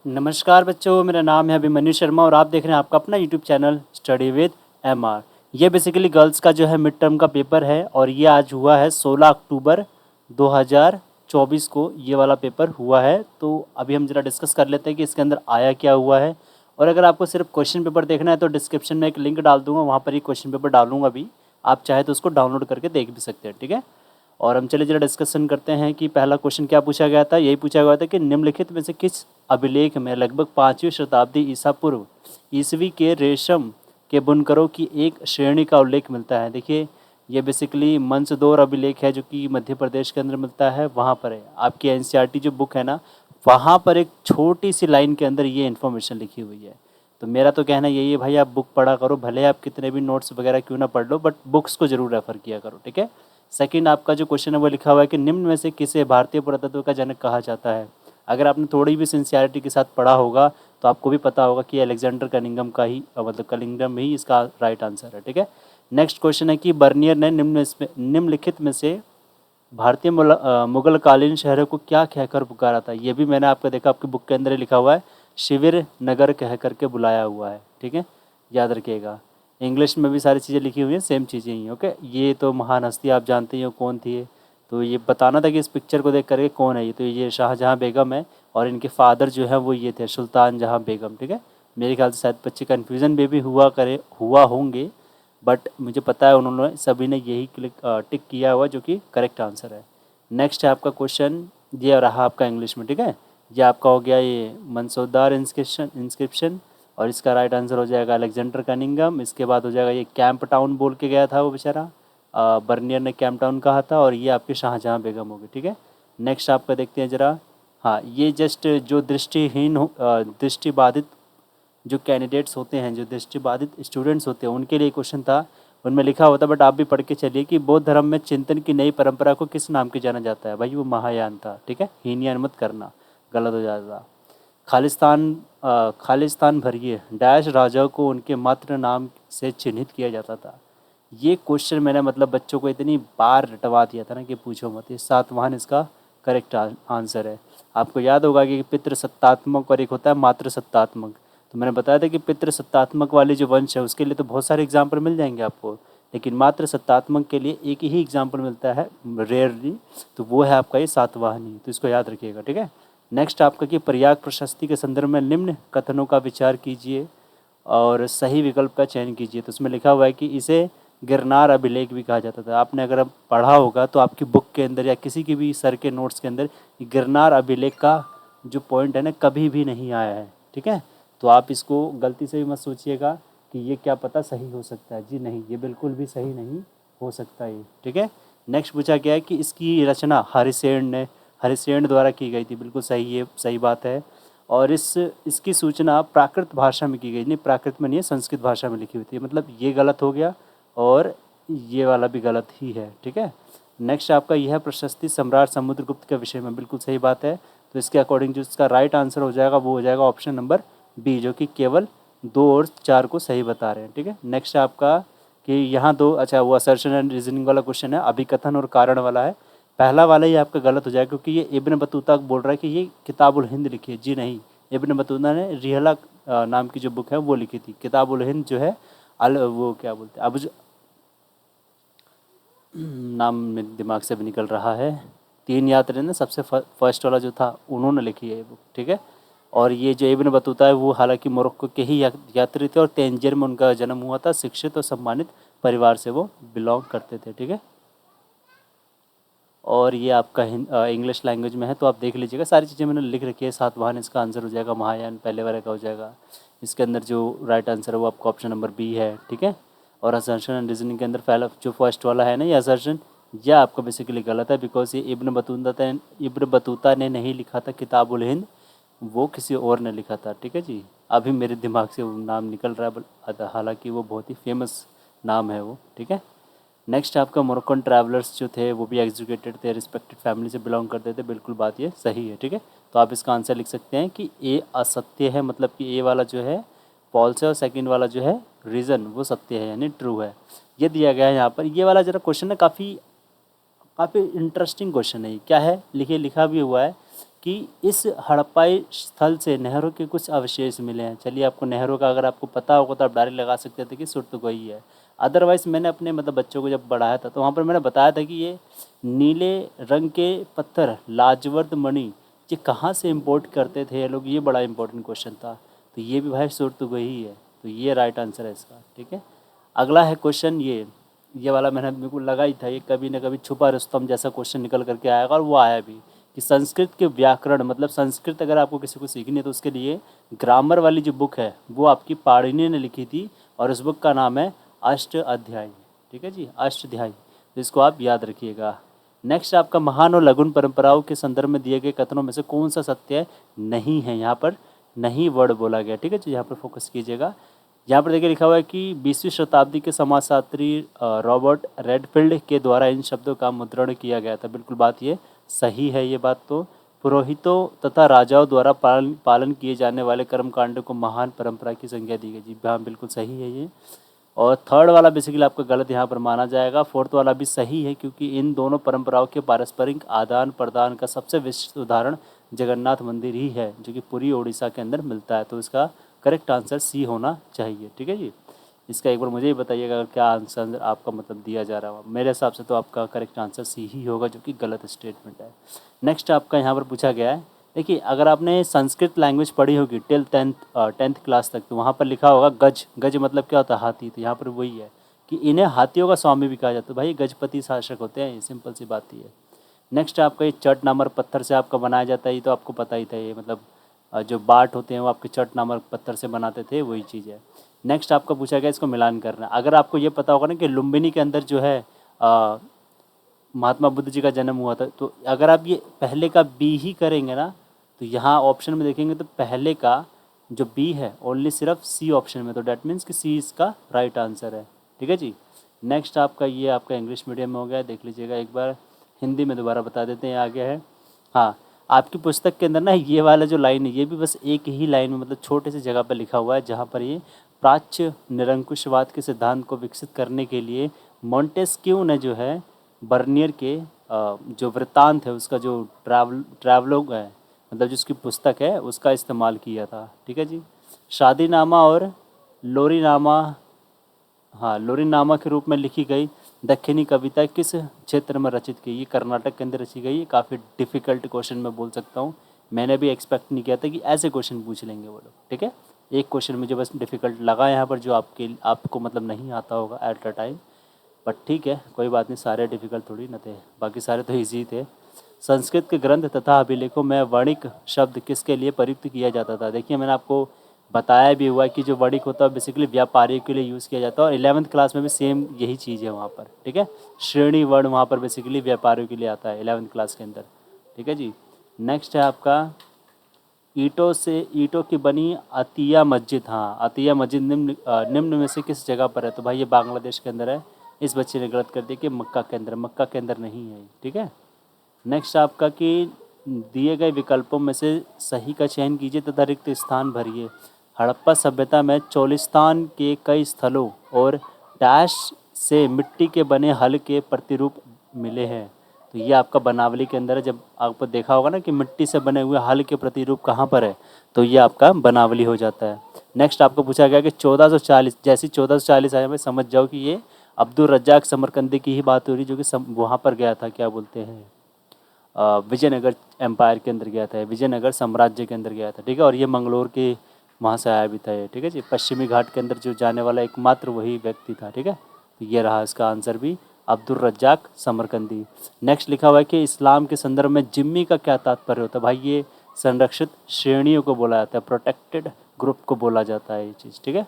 नमस्कार बच्चों, मेरा नाम है अभिमन्यु शर्मा और आप देख रहे हैं आपका अपना YouTube channel study with MR. ये बेसिकली गर्ल्स का जो है मिड टर्म का पेपर है और ये आज हुआ है 16 अक्टूबर 2024 को ये वाला पेपर हुआ है। तो अभी हम ज़रा डिस्कस कर लेते हैं कि इसके अंदर आया क्या हुआ है। और अगर आपको सिर्फ क्वेश्चन पेपर देखना है तो डिस्क्रिप्शन में एक लिंक डाल दूँगा, वहाँ पर ही क्वेश्चन पेपर डालूँगा भी। आप चाहे तो उसको डाउनलोड करके देख भी सकते हैं, ठीक है। और हम चले जरा डिस्कशन करते हैं कि पहला क्वेश्चन क्या पूछा गया था। यही पूछा गया था कि निम्नलिखित में से किस अभिलेख में लगभग 5वीं शताब्दी ईसा पूर्व ईसवी के रेशम के बुनकरों की एक श्रेणी का उल्लेख मिलता है। देखिए, ये बेसिकली मंचदौर अभिलेख है जो कि मध्य प्रदेश के अंदर मिलता है, वहाँ पर है। आपकी एनसीईआरटी जो बुक है ना, वहाँ पर एक छोटी सी लाइन के अंदर ये इन्फॉर्मेशन लिखी हुई है। तो मेरा तो कहना यही है भाई, आप बुक पढ़ा करो, भले आप कितने भी नोट्स वगैरह क्यों ना पढ़ लो, बट बुक्स को ज़रूर रेफ़र किया करो, ठीक है। सेकंड आपका जो क्वेश्चन है वो लिखा हुआ है कि निम्न में से किसे भारतीय पुरातत्व का जनक कहा जाता है। अगर आपने थोड़ी भी सिंसियरिटी के साथ पढ़ा होगा तो आपको भी पता होगा कि अलेक्जेंडर कनिंघम का ही मतलब कनिंघम ही इसका राइट आंसर है, ठीक है। नेक्स्ट क्वेश्चन है कि बर्नियर ने निम्नलिखित में से भारतीय मुगलकालीन शहरों को क्या कहकर पुकारा था। ये भी मैंने आपका देखा, आपकी बुक के अंदर ही लिखा हुआ है, शिविर नगर कह करके बुलाया हुआ है, ठीक है, याद रखिएगा। इंग्लिश में भी सारी चीज़ें लिखी हुई हैं, सेम चीज़ें ही, ओके। ये तो महान हस्ती आप जानते ही हो कौन थी ये। तो ये बताना था कि इस पिक्चर को देख करके कौन है ये। तो ये शाहजहाँ बेगम है और इनके फादर जो है वो ये थे सुल्तान जहाँ बेगम, ठीक है। मेरे ख्याल से शायद बच्चे कन्फ्यूज़न में भी हुआ होंगे, बट मुझे पता है उन्होंने सभी ने यही टिक किया हुआ जो कि करेक्ट आंसर है। नेक्स्ट है आपका क्वेश्चन, ये रहा आपका इंग्लिश में, ठीक है। ये आपका हो गया ये मंसूरदार इंस्क्रिप्शन और इसका राइट आंसर हो जाएगा अलेक्जेंडर कनिंघम। इसके बाद हो जाएगा ये कैंप टाउन बोल के गया था वो बेचारा, बर्नियर ने कैंप टाउन कहा था, और ये आपकी शाहजहाँ बेगम होगी, ठीक है। नेक्स्ट आपका देखते हैं ज़रा, हाँ, ये जस्ट जो दृष्टिबाधित जो कैंडिडेट्स होते हैं, जो दृष्टिबाधित स्टूडेंट्स होते हैं, उनके लिए क्वेश्चन था। उनमें लिखा होता, बट आप भी पढ़ के चलिए कि बौद्ध धर्म में चिंतन की नई परंपरा को किस नाम के जाना जाता है। भाई वो महायान था, ठीक है, हीनयान मत करना, गलत हो जाएगा। खालिस्तान भरिए डैश राजाओं को उनके मातृ नाम से चिन्हित किया जाता था। ये क्वेश्चन मैंने मतलब बच्चों को इतनी बार रटवा दिया था ना कि पूछो मत। ये सातवाहन इसका करेक्ट आंसर है। आपको याद होगा कि पितृसत्तात्मक और एक होता है मातृसत्तात्मक। तो मैंने बताया था कि पितृसत्तात्मक वाली जो वंश है उसके लिए तो बहुत सारे एग्जाम्पल मिल जाएंगे आपको, लेकिन मातृसत्तात्मक के लिए एक ही एग्जाम्पल मिलता है रेयरली, तो वो है आपका ये सातवाहनी। तो इसको याद रखिएगा, ठीक है। नेक्स्ट आपका कि प्रयाग प्रशस्ति के संदर्भ में निम्न कथनों का विचार कीजिए और सही विकल्प का चयन कीजिए। तो उसमें लिखा हुआ है कि इसे गिरनार अभिलेख भी कहा जाता था। आपने अगर पढ़ा होगा तो आपकी बुक के अंदर या किसी की भी सर के नोट्स के अंदर गिरनार अभिलेख का जो पॉइंट है ना कभी भी नहीं आया है, ठीक है। तो आप इसको गलती से भी मत सोचिएगा कि ये क्या पता सही हो सकता है। जी नहीं, ये बिल्कुल भी सही नहीं हो सकता ये, ठीक है। नेक्स्ट पूछा गया है कि इसकी रचना हरिसेन द्वारा की गई थी। बिल्कुल सही, ये सही बात है। और इसकी सूचना प्राकृत भाषा में की गई, नहीं प्राकृत में नहीं है, संस्कृत भाषा में लिखी हुई थी। मतलब ये गलत हो गया और ये वाला भी गलत ही है, ठीक है। नेक्स्ट आपका यह प्रशस्ति सम्राट समुद्रगुप्त के विषय में, बिल्कुल सही बात है। तो इसके अकॉर्डिंग जो इसका राइट आंसर हो जाएगा वो हो जाएगा ऑप्शन नंबर बी, जो कि केवल 2 और 4 को सही बता रहे हैं, ठीक है। नेक्स्ट आपका कि यहाँ दो, अच्छा वो असर्शन एंड रीजनिंग वाला क्वेश्चन है, अभिकथन और कारण वाला है। पहला वाला ही आपका गलत हो जाएगा क्योंकि ये इब्न बतूता बोल रहा है कि ये किताबुल हिंद लिखी है। जी नहीं, इब्न बतूता ने रिहला नाम की जो बुक है वो लिखी थी। किताबुल हिंद जो है वो क्या बोलते हैं, अब नाम मेरे दिमाग से भी निकल रहा है। 3 यात्री ने सबसे फर्स्ट वाला जो था उन्होंने लिखी है ये बुक, ठीक है। और ये जो इब्न बतूता है वो हालांकि मोरक्को के ही यात्री थे और तेंजियर में उनका जन्म हुआ था। शिक्षित और सम्मानित परिवार से वो बिलोंग करते थे, ठीक है। और ये आपका इंग्लिश लैंग्वेज में है तो आप देख लीजिएगा, सारी चीज़ें मैंने लिख रखी है। सातवाहन इसका आंसर हो जाएगा, महायान पहले वाले का हो जाएगा। इसके अंदर जो राइट आंसर है वो आपका ऑप्शन नंबर बी है, ठीक है। और असर्शन एंड रीजनिंग के अंदर पहला जो फर्स्ट वाला है ना ये असर्शन, यह आपका बेसिकली गलत है बिकॉज ये इब्न बतूता ने नहीं लिखा था किताबुल हिंद, वो किसी और ने लिखा था, ठीक है जी। अभी मेरे दिमाग से वो नाम निकल रहा है, हालांकि वो बहुत ही फेमस नाम है वो, ठीक है। नेक्स्ट आपका मोरक्कन ट्रैवलर्स जो थे वो भी एजुकेटेड थे, रिस्पेक्टेड फैमिली से बिलोंग करते थे। बिल्कुल बात ये सही है, ठीक है। तो आप इसका आंसर लिख सकते हैं कि ए असत्य है, मतलब कि ए वाला जो है फॉल्स है और सेकंड वाला जो है रीज़न वो सत्य है यानी ट्रू है। ये दिया गया है यहाँ पर। ये वाला जरा क्वेश्चन है काफ़ी इंटरेस्टिंग क्वेश्चन है। क्या है, लिखा भी हुआ है कि इस हड़प्पाई स्थल से नहरों के कुछ अवशेष मिले हैं। चलिए, आपको नहरों का अगर आपको पता होगा तो आप डायरेक्ट लगा सकते थे कि सुर्तुगई है। अदरवाइज़ मैंने अपने मतलब बच्चों को जब पढ़ाया था तो वहाँ पर मैंने बताया था कि ये नीले रंग के पत्थर लाजवर्द मणि ये कहाँ से इंपोर्ट करते थे ये लोग, ये बड़ा इंपॉर्टेंट क्वेश्चन था। तो ये भी भाई सुर्तुगई ही है, तो ये राइट आंसर है इसका। ठीक है, अगला है क्वेश्चन ये वाला मैंने बिल्कुल लगा ही था, ये कभी ना कभी छुपा रुस्तम जैसा क्वेश्चन निकल करके आएगा, और वो आया भी कि संस्कृत के व्याकरण मतलब संस्कृत अगर आपको किसी को सीखनी है तो उसके लिए ग्रामर वाली जो बुक है वो आपकी पाणिनि ने लिखी थी, और उस बुक का नाम है अष्ट अध्यायी। ठीक है जी, अष्टाध्यायी, तो इसको आप याद रखिएगा। नेक्स्ट आपका महान और लघुन परंपराओं के संदर्भ में दिए गए कथनों में से कौन सा सत्य नहीं है, यहाँ पर नहीं वर्ड बोला गया। ठीक है जी, यहाँ पर फोकस कीजिएगा। यहाँ पर देखिए लिखा हुआ है कि 20वीं शताब्दी के समाजशास्त्री रॉबर्ट रेडफील्ड के द्वारा इन शब्दों का मुद्रण किया गया था। बिल्कुल बात ये सही है। ये बात तो पुरोहितों तथा राजाओं द्वारा पालन किए जाने वाले कर्मकांडों को महान परंपरा की संज्ञा दी गई। जी हाँ, बिल्कुल सही है ये। और थर्ड वाला बेसिकली आपका गलत यहाँ पर माना जाएगा। फोर्थ वाला भी सही है, क्योंकि इन दोनों परंपराओं के पारस्परिक आदान प्रदान का सबसे विशिष्ट उदाहरण जगन्नाथ मंदिर ही है, जो कि पूरी उड़ीसा के अंदर मिलता है। तो इसका करेक्ट आंसर सी होना चाहिए। ठीक है जी, इसका एक बार मुझे ही बताइएगा क्या आंसर आपका मतलब दिया जा रहा है। मेरे हिसाब से तो आपका करेक्ट आंसर सी ही होगा, जो कि गलत स्टेटमेंट है। नेक्स्ट आपका यहाँ पर पूछा गया है, देखिए अगर आपने संस्कृत लैंग्वेज पढ़ी होगी टिल टेंथ क्लास तक, तो वहाँ पर लिखा होगा गज। गज मतलब क्या होता है, हाथी। तो यहाँ पर वही है कि इन्हें हाथियों का स्वामी भी कहा जाता है। भाई गजपति शासक होते हैं, सिंपल सी बात ही है। नेक्स्ट आपका ये चट नामक पत्थर से आपका बनाया जाता है, ये तो आपको पता ही था। ये मतलब जो बाट होते हैं वो आपके चट नामक पत्थर से बनाते थे, वही चीज़ है। नेक्स्ट आपका पूछा गया इसको मिलान करना। अगर आपको ये पता होगा ना कि लुम्बिनी के अंदर जो है महात्मा बुद्ध जी का जन्म हुआ था, तो अगर आप ये पहले का बी ही करेंगे ना, तो यहाँ ऑप्शन में देखेंगे तो पहले का जो बी है ओनली सिर्फ सी ऑप्शन में, तो डैट मीन्स कि सी इसका राइट आंसर है। ठीक है जी। नेक्स्ट आपका ये आपका इंग्लिश मीडियम में हो गया, देख लीजिएगा एक बार। हिंदी में दोबारा बता देते हैं, आगे है। हाँ, आपकी पुस्तक के अंदर ना ये वाला जो लाइन है ये भी बस एक ही लाइन में मतलब छोटे से जगह पर लिखा हुआ है, जहाँ पर ये प्राच्य निरंकुशवाद के सिद्धांत को विकसित करने के लिए मॉन्टेस्क्यू ने जो है बर्नियर के जो वृत्तांत है उसका जो ट्रैवलोग है मतलब जिसकी पुस्तक है उसका इस्तेमाल किया था। ठीक है जी। शादीनामा और लोरीनामा, हाँ लोरीनामा के रूप में लिखी गई दक्षिणी कविता किस क्षेत्र में रचित की? ये कर्नाटक के अंदर रची गई है। काफ़ी डिफ़िकल्ट क्वेश्चन मैं बोल सकता हूँ, मैंने भी एक्सपेक्ट नहीं किया था कि ऐसे क्वेश्चन पूछ लेंगे वो लोग। ठीक है, एक क्वेश्चन मुझे बस डिफ़िकल्ट लगा यहाँ पर, जो आपको मतलब नहीं आता होगा एट अ टाइम, बट ठीक है कोई बात नहीं, सारे डिफ़िकल्ट थोड़ी न थे, बाकी सारे तो ईजी थे। संस्कृत के ग्रंथ तथा अभिलेखों में वर्णिक शब्द किसके लिए प्रयुक्त किया जाता था? देखिए मैंने आपको बताया भी हुआ है कि जो वर्णिक होता है बेसिकली व्यापारियों के लिए यूज़ किया जाता है, और 11th क्लास में भी सेम यही चीज़ है वहाँ पर। ठीक है, श्रेणी वर्ण वहाँ पर बेसिकली व्यापारियों के लिए आता है 11th क्लास के अंदर। ठीक है जी। नेक्स्ट है आपका ईंटों की बनी अतिया मस्जिद। हाँ, अतिया मस्जिद निम्न में से किस जगह पर है? तो भाई ये बांग्लादेश के अंदर है। इस बच्चे ने गलत कर दिया कि मक्का के अंदर, मक्का के अंदर नहीं है। ठीक है। नेक्स्ट आपका कि दिए गए विकल्पों में से सही का चयन कीजिए तथा रिक्त स्थान भरिए। हड़प्पा सभ्यता में चोलिस्तान के कई स्थलों और डैश से मिट्टी के बने हल के प्रतिरूप मिले हैं। तो ये आपका बनावली के अंदर है। जब आपको देखा होगा ना कि मिट्टी से बने हुए हल के प्रतिरूप कहाँ पर है, तो ये आपका बनावली हो जाता है। नेक्स्ट आपको पूछा गया कि 1440, जैसी 1440 आया मैं समझ जाओ कि ये अब्दुल रज्जाक समरकंदी की ही बात हो रही, जो कि वहाँ पर गया था, क्या बोलते हैं, विजयनगर एम्पायर के अंदर गया था, विजयनगर साम्राज्य के अंदर गया था। ठीक है, और ये मंगलोर के वहाँ से आया भी था ये। ठीक है जी, पश्चिमी घाट के अंदर जो जाने वाला एकमात्र वही व्यक्ति था। ठीक है, तो ये रहा इसका आंसर भी, अब्दुल रज्जाक समरकंदी। नेक्स्ट लिखा हुआ है कि इस्लाम के संदर्भ में जिम्मी का क्या तात्पर्य होता है? भाई ये संरक्षित श्रेणियों को बोला जाता है, प्रोटेक्टेड ग्रुप को बोला जाता है ये चीज़। ठीक है,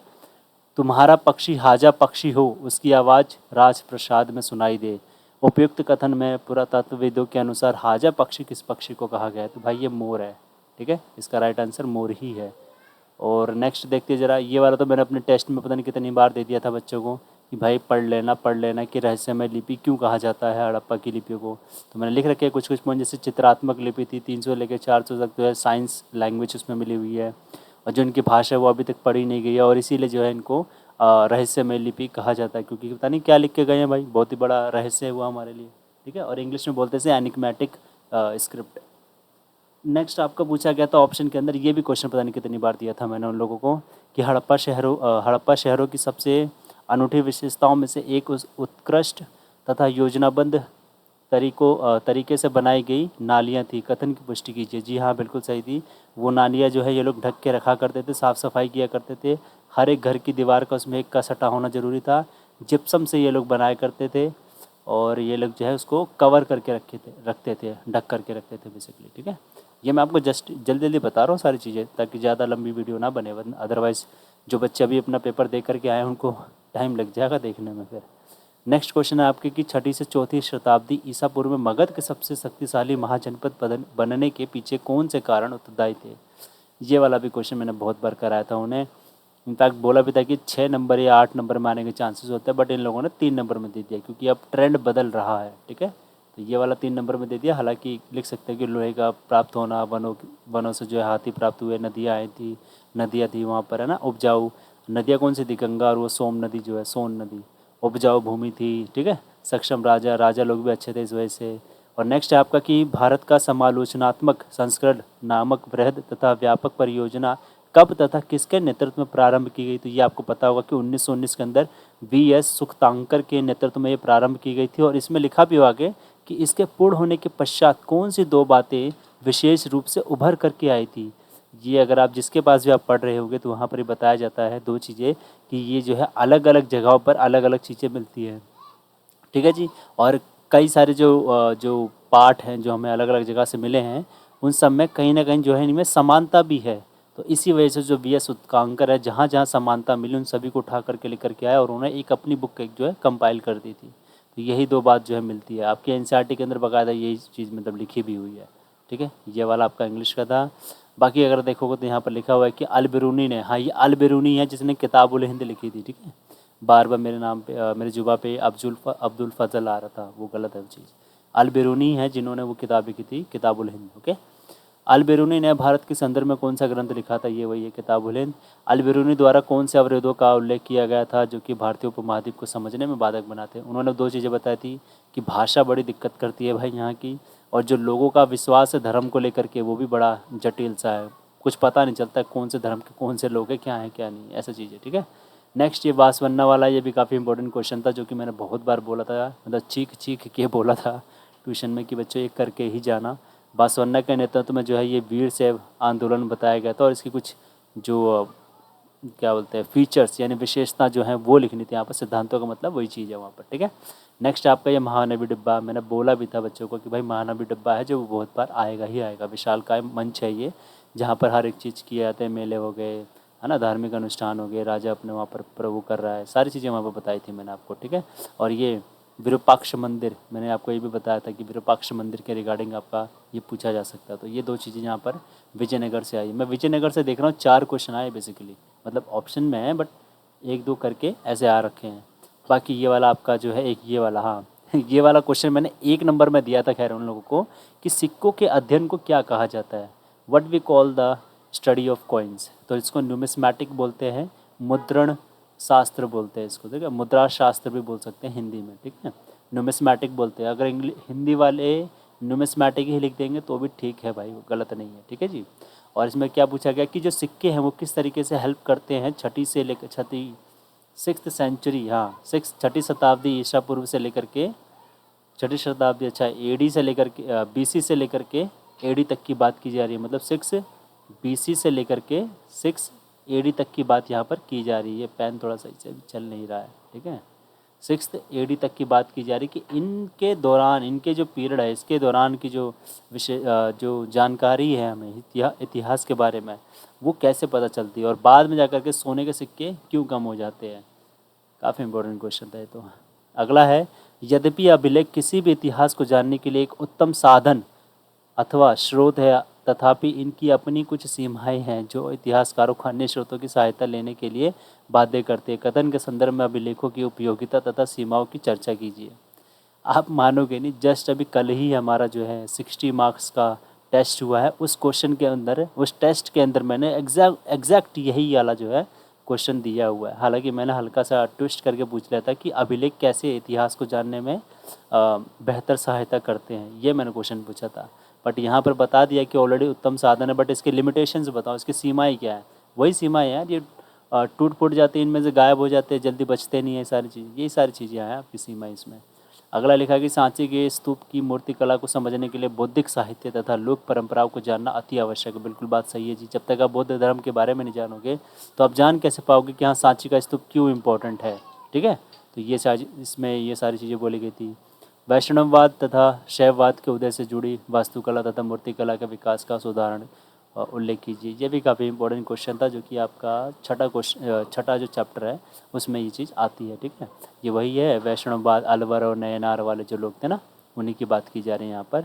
तुम्हारा पक्षी हाजा पक्षी हो, उसकी आवाज़ राजप्रसाद में सुनाई दे। उपयुक्त कथन में पुरातत्वविदों के अनुसार हाजा पक्षी किस पक्षी को कहा गया है? तो भाई ये मोर है। ठीक है, इसका राइट आंसर मोर ही है। और नेक्स्ट देखते ज़रा, ये वाला तो मैंने अपने टेस्ट में पता नहीं कितनी बार दे दिया था बच्चों को कि भाई पढ़ लेना कि रहस्यमय लिपि क्यों कहा जाता है हड़प्पा की लिपियों को। तो मैंने लिख रखे हैं कुछ पॉइंट, जैसे चित्रात्मक लिपि थी 300 लेकर 400 तक, जो है साइंस लैंग्वेज उसमें मिली हुई है, और जो इनकी भाषा है वो अभी तक पढ़ी नहीं गई है, और इसीलिए जो है इनको रहस्यमय लिपि कहा जाता है, क्योंकि पता नहीं क्या लिख के गए हैं भाई, बहुत ही बड़ा रहस्य हुआ हमारे लिए। ठीक है, और इंग्लिश में बोलते हैं एनिग्मेटिक स्क्रिप्ट। नेक्स्ट आपका पूछा गया था ऑप्शन के अंदर, ये भी क्वेश्चन पता नहीं कितनी बार दिया था मैंने उन लोगों को, कि हड़प्पा शहरों की सबसे अनूठी विशेषताओं में से एक उस उत्कृष्ट तथा योजनाबद्ध तरीके से बनाई गई नालियाँ थी। कथन की पुष्टि कीजिए। जी हाँ, बिल्कुल सही थी। वो नालियाँ जो है ये लोग ढक के रखा करते थे, साफ़ सफाई किया करते थे। हर एक घर की दीवार का उसमें एक का सटा होना ज़रूरी था। जिप्सम से ये लोग बनाया करते थे और ये लोग जो है उसको कवर करके रखते थे, ढक करके रखते थे बेसिकली। ठीक है, ये मैं आपको जस्ट जल्दी जल्दी बता रहा हूँ सारी चीज़ें, ताकि ज़्यादा लंबी वीडियो ना बने, वरना अदरवाइज़ जो बच्चे अभी अपना पेपर दे करके आए हैं उनको टाइम लग जाएगा देखने में फिर। नेक्स्ट क्वेश्चन है आपके कि छठी से चौथी शताब्दी ईसा पूर्व में मगध के सबसे शक्तिशाली महाजनपद बनने के पीछे कौन से कारण उत्तरदायी थे। ये वाला भी क्वेश्चन मैंने बहुत बार कराया था उन्हें। इनफैक्ट बोला भी था कि 6 नंबर या 8 नंबर में आने के चांसेस होते हैं, बट इन लोगों ने 3 नंबर में दे दिया क्योंकि अब ट्रेंड बदल रहा है। ठीक है, तो ये वाला 3 नंबर में दे दिया। हालांकि लिख सकते हैं कि लोहे का प्राप्त होना, वनों से जो है हाथी प्राप्त हुए, नदियाँ आई थी, नदियाँ थी वहाँ पर, है ना, उपजाऊ नदियाँ कौन सी थी, गंगा और वो सोम नदी जो है, सोन नदी। उपजाऊ भूमि थी। ठीक है, सक्षम राजा लोग भी अच्छे थे इस वजह से। और नेक्स्ट है आपका कि भारत का समालोचनात्मक संस्करण नामक बृहद तथा व्यापक परियोजना कब तथा किसके नेतृत्व में प्रारंभ की गई। तो ये आपको पता होगा कि 1919 के अंदर वी.एस. सुखतांकर के नेतृत्व में ये प्रारंभ की गई थी। और इसमें लिखा भी हुआ आगे कि इसके पूर्ण होने के पश्चात कौन सी 2 बातें विशेष रूप से उभर करके आई थी। ये अगर आप जिसके पास भी आप पढ़ रहे होंगे तो वहाँ पर ही बताया जाता है 2 चीज़ें, कि ये जो है अलग अलग जगहों पर अलग अलग चीज़ें मिलती हैं। ठीक है जी। और कई सारे जो पार्ट हैं जो हमें अलग अलग जगह से मिले हैं, उन सब में कहीं ना कहीं जो है इनमें समानता भी है। तो इसी वजह से जो वी.एस. सुतकांकर है, जहाँ जहाँ समानता मिली उन सभी को उठा करके लेकर के आया और उन्होंने एक अपनी बुक एक जो है कंपाइल कर दी थी। तो यही 2 बात जो है मिलती है आपके एनसीईआरटी के अंदर, बाकायदा यही चीज़ मतलब लिखी भी हुई है। ठीक है, ये वाला आपका इंग्लिश का था। बाकी अगर देखोगे तो यहाँ पर लिखा हुआ है कि अल बिरूनी ने, हाँ ये अल बिरूनी है जिसने किताबुल हिंद लिखी थी। ठीक है, बार बार मेरे नाम पे मेरे जुबा पे अब्दुल फजल आ रहा था, वो गलत है वो चीज़। अल बिरूनी है जिन्होंने वो किताब लिखी थी, किताबुल हिंद। ओके, अल बिरूनी ने भारत के संदर्भ में कौन सा ग्रंथ लिखा था, ये वही है किताबुल हिंद। अल बिरूनी द्वारा कौन से अवरोधों का उल्लेख किया गया था जो कि भारतीय उपमहाद्वीप को समझने में बाधक बनाते हैं। उन्होंने 2 चीज़ें बताई थी कि भाषा बड़ी दिक्कत करती है भाई यहाँ की, और जो लोगों का विश्वास है धर्म को लेकर के वो भी बड़ा जटिल सा है, कुछ पता नहीं चलता है कौन से धर्म के कौन से लोग हैं, क्या है क्या नहीं, ऐसा चीज़ है। ठीक है, नेक्स्ट ये बांसवन्ना वाला, ये भी काफ़ी इंपॉर्टेंट क्वेश्चन था जो कि मैंने बहुत बार बोला था, मतलब चीख चीख के बोला था ट्यूशन में कि बच्चों ये करके ही जाना। बांसवन्ना के नेतृत्व में जो है ये वीर शैव आंदोलन बताया गया था और इसकी कुछ जो क्या बोलते हैं फीचर्स यानी विशेषता जो है वो लिखनी थी यहाँ पर। सिद्धांतों का मतलब वही चीज़ है वहाँ पर। ठीक है, नेक्स्ट आपका ये महानवी डिब्बा, मैंने बोला भी था बच्चों को कि भाई महानवी डिब्बा है जो बहुत बार आएगा ही आएगा। विशालकाय मंच है ये, जहाँ पर हर एक चीज़ किए जाते हैं, मेले हो गए, है ना, धार्मिक अनुष्ठान हो गए, राजा अपने वहाँ पर प्रभु कर रहा है, सारी चीज़ें वहाँ पर बताई थी मैंने आपको। ठीक है, और ये विरूपाक्ष मंदिर, मैंने आपको ये भी बताया था कि विरूपाक्ष मंदिर के रिगार्डिंग आपका ये पूछा जा सकता है। तो ये 2 चीज़ें यहाँ पर विजयनगर से आई। मैं विजयनगर से देख रहा हूँ 4 क्वेश्चन आए बेसिकली, मतलब ऑप्शन में है बट 1-2 करके ऐसे आ रखे हैं। बाकी ये वाला आपका जो है एक ये वाला, हाँ ये वाला क्वेश्चन मैंने 1 नंबर में दिया था खैर उन लोगों को, कि सिक्कों के अध्ययन को क्या कहा जाता है। What we call the study of coins. तो इसको न्यूमिस्मैटिक बोलते हैं, मुद्रण शास्त्र बोलते हैं इसको। ठीक है, मुद्रा शास्त्र भी बोल सकते हैं हिंदी में। ठीक है, न्यूमिस्मैटिक बोलते हैं। अगर हिंदी वाले न्यूमिस्मैटिक ही लिख देंगे तो भी ठीक है भाई, वो गलत नहीं है। ठीक है जी। और इसमें क्या पूछा गया कि जो सिक्के हैं वो किस तरीके से हेल्प करते हैं छठी से लेकर छठी 6th सेंचुरी, हाँ 6ठी शताब्दी ईसा पूर्व से लेकर के छठी शताब्दी, अच्छा एडी से लेकर के बीसी से लेकर के एडी तक की बात की जा रही है। मतलब 6 बीसी से लेकर के 6 एडी तक की बात यहाँ पर की जा रही है। पेन थोड़ा सही से चल नहीं रहा है। ठीक है, 6th एडी तक की बात की जा रही कि इनके दौरान, इनके जो पीरियड है इसके दौरान की जो जो जानकारी है हमें इतिहास के बारे में, वो कैसे पता चलती है, और बाद में जाकर के सोने के सिक्के क्यों कम हो जाते हैं। काफ़ी इंपॉर्टेंट क्वेश्चन था ये तो। अगला है, यद्यपि अभिलेख किसी भी इतिहास को जानने के लिए एक उत्तम साधन अथवा स्रोत है, तथापि इनकी अपनी कुछ सीमाएं हैं जो इतिहासकारों को अन्य स्रोतों की सहायता लेने के लिए बाध्य करते हैं। कथन के संदर्भ में अभिलेखों की उपयोगिता तथा सीमाओं की चर्चा कीजिए। आप मानोगे नहीं, जस्ट अभी कल ही हमारा जो है 60 मार्क्स का टेस्ट हुआ है। उस क्वेश्चन के अंदर, उस टेस्ट के अंदर मैंने एग्जैक्ट यही वाला जो है क्वेश्चन दिया हुआ है। हालांकि मैंने हल्का सा ट्विस्ट करके पूछ लिया था कि अभिलेख कैसे इतिहास को जानने में बेहतर सहायता करते हैं, ये मैंने क्वेश्चन पूछा था। बट यहाँ पर बता दिया कि ऑलरेडी उत्तम साधन है, बट इसके लिमिटेशंस बताओ, इसकी सीमाएँ क्या है। वही सीमाएँ यार, ये टूट फूट जाते हैं, इनमें से गायब हो जाते हैं, जल्दी बचते नहीं है सारी चीज़, यही सारी चीज़ें हैं आपकी सीमाएँ इसमें। अगला लिखा कि सांची के स्तूप की मूर्ति कला को समझने के लिए बौद्धिक साहित्य तथा लोक परंपराओं को जानना अति आवश्यक है। बिल्कुल बात सही है जी, जब तक आप बौद्ध धर्म के बारे में नहीं जानोगे तो आप जान कैसे पाओगे कि हाँ सांची का स्तूप क्यों इम्पोर्टेंट है। ठीक है, तो ये सारी इसमें ये सारी चीज़ें बोली गई थी। वैष्णववाद तथा शैववाद के उदय से जुड़ी वास्तुकला तथा मूर्तिकला के विकास का उदाहरण उल्लेख कीजिए। ये भी काफ़ी इंपॉर्टेंट क्वेश्चन था, जो कि आपका छठा जो चैप्टर है उसमें ये चीज़ आती है। ठीक है, ये वही है वैष्णववाद, अलवर और नयनार वाले जो लोग थे ना, उन्हीं की बात की जा रही है यहाँ पर।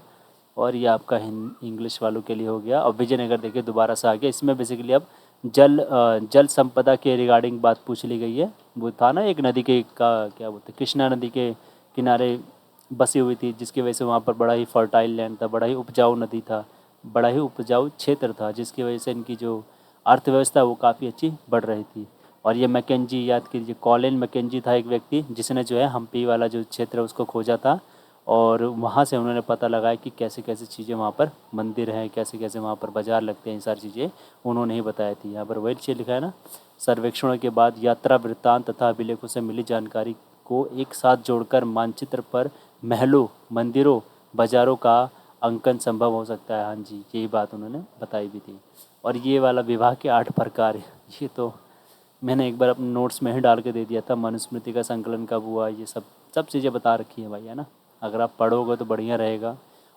और ये आपका इंग्लिश वालों के लिए हो गया। और विजयनगर देखिए दोबारा से आ गया। इसमें बेसिकली अब जल संपदा के रिगार्डिंग बात पूछ ली गई है। वो था ना एक नदी के का क्या बोलते हैं, कृष्णा नदी के किनारे बसी हुई थी, जिसकी वजह से वहाँ पर बड़ा ही फर्टाइल लैंड था, बड़ा ही उपजाऊ नदी था, बड़ा ही उपजाऊ क्षेत्र था, जिसकी वजह से इनकी जो अर्थव्यवस्था वो काफ़ी अच्छी बढ़ रही थी। और ये मैकेंजी याद कीजिए, कॉलिन मैकेंजी था एक व्यक्ति जिसने जो है हम्पी वाला जो क्षेत्र है उसको खोजा था, और वहाँ से उन्होंने पता लगाया कि कैसे कैसे चीज़ें वहाँ पर मंदिर हैं, कैसे कैसे वहाँ पर बाज़ार लगते हैं, ये सारी चीज़ें उन्होंने ही बताई थी। यहाँ पर वही चीज़ लिखा है ना, सर्वेक्षणों के बाद यात्रा वृत्तांत तथा अभिलेखों से मिली जानकारी को एक साथ जोड़कर मानचित्र पर महलों, मंदिरों, बाज़ारों का अंकन संभव हो सकता है। हाँ जी, यही बात उन्होंने बताई भी थी। और ये वाला विवाह के 8 प्रकार, ये तो मैंने एक बार अपने नोट्स में ही डाल के दे दिया था। मनुस्मृति का संकलन कब हुआ, ये सब सब चीज़ें बता रखी हैं भाई, है ना। अगर आप पढ़ोगे तो बढ़िया रहेगा,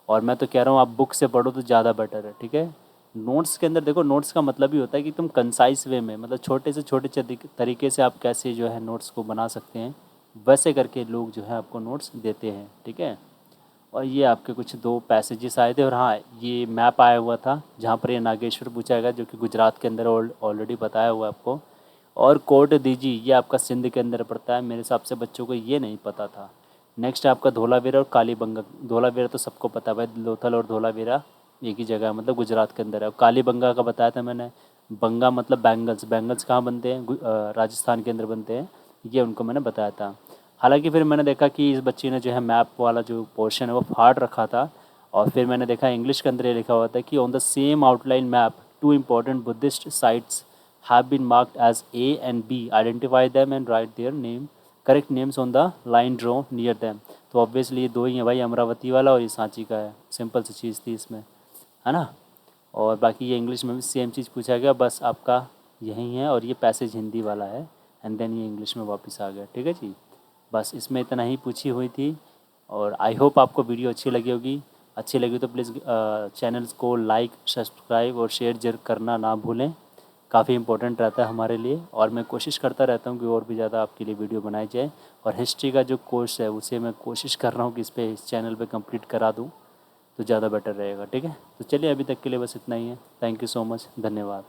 और मैं तो कह रहा हूँ आप बुक से पढ़ो तो ज़्यादा बेटर है। ठीक है, नोट्स के अंदर देखो, नोट्स का मतलब ही होता है कि तुम कंसाइज वे में, मतलब छोटे से छोटे तरीके से आप कैसे जो है नोट्स को बना सकते हैं, वैसे करके लोग जो है आपको नोट्स देते हैं। ठीक है, और ये आपके कुछ 2 पैसेजेस आए थे। और हाँ, ये मैप आया हुआ था जहाँ पर ये नागेश्वर पूछा गया, जो कि गुजरात के अंदर ऑलरेडी बताया हुआ है आपको। और कोट दीजी, ये आपका सिंध के अंदर पड़ता है। मेरे हिसाब से बच्चों को ये नहीं पता था। नेक्स्ट आपका धोलावीरा और कालीबंगा। धोलावीरा तो सबको पता है भाई, लोथल और धोलावीरा एक ही जगह है, मतलब गुजरात के अंदर है। और कालीबंगा का बताया था मैंने, बंगा मतलब बैंगल्स, बैंगल्स कहाँ बनते हैं, राजस्थान के अंदर बनते हैं, ये उनको मैंने बताया था। हालांकि फिर मैंने देखा कि इस बच्ची ने जो है मैप वाला जो पोर्शन है वो फाड़ रखा था, और फिर मैंने देखा इंग्लिश के अंदर ये लिखा हुआ था कि on the same outline map 2 important Buddhist sites have been marked as A and B. Identify them and write their correct names on the line drawn near them. तो ऑब्वियसली ये 2 ही हैं भाई, अमरावती वाला और ये सांची का है। सिंपल सी चीज़ थी इसमें, है ना। और बाकी ये इंग्लिश में भी सेम चीज़ पूछा गया, बस आपका यही है। और ये पैसेज हिंदी वाला है, एंड देन ये इंग्लिश में वापस आ गया। ठीक है जी, बस इसमें इतना ही पूछी हुई थी। और आई होप आपको वीडियो अच्छी लगी होगी। अच्छी लगी तो प्लीज़ चैनल्स को लाइक, सब्सक्राइब और शेयर जरूर करना ना भूलें, काफ़ी इंपॉर्टेंट रहता है हमारे लिए। और मैं कोशिश करता रहता हूँ कि और भी ज़्यादा आपके लिए वीडियो बनाई जाए। और हिस्ट्री का जो कोर्स है उसे मैं कोशिश कर रहा हूँ कि इस चैनल पे कंप्लीट करा दूँ, तो ज़्यादा बेटर रहेगा। ठीक है, तो चलिए अभी तक के लिए बस इतना ही है। थैंक यू सो मच, धन्यवाद।